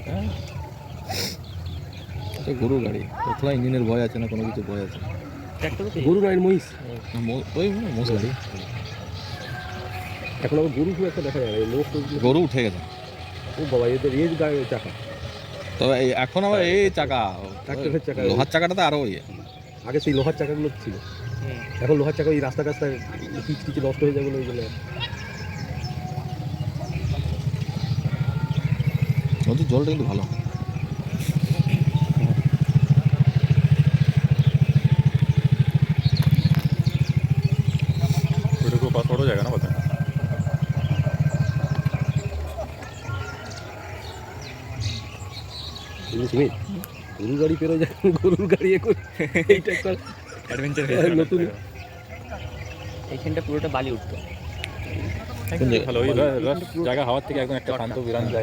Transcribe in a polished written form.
হ্যাঁ এটা গরুর গাড়ি, কোথাও ইঞ্জিনের ভয় আছে না, কোনো কিছু ভয় আছে? গরু নয় মহিষ, ওই মোষ গাড়ি। এখন আবার গরু খুব একটা দেখা যায় না, এই মোষ গরু উঠে গেছে। ও বাবা, এদের এই গাড়ি চাকা, তবে এখন আবার এই চাকা, ট্রাক্টরের চাকা, লোহার চাকাটা তো আরো ইয়ে। আগে সেই লোহার চাকাগুলো ছিল, এখন লোহার চাকা ওই রাস্তা রাস্তায় পিচ পিচে নষ্ট হয়ে যায় বলে ওইগুলো। নদীর জলটা কিন্তু ভালো। छोड़ो जाएगा ना पता গরুর গাড়ি পেরো যায়, গরুর গাড়ি এইটা একটা एडवेंचर নতুন। এইখানটা পুরোটা বালি উঠতো। ভালো, ওই জায়গা হাওয়ার থেকে একদম একটা শান্ত বিরান জায়গা।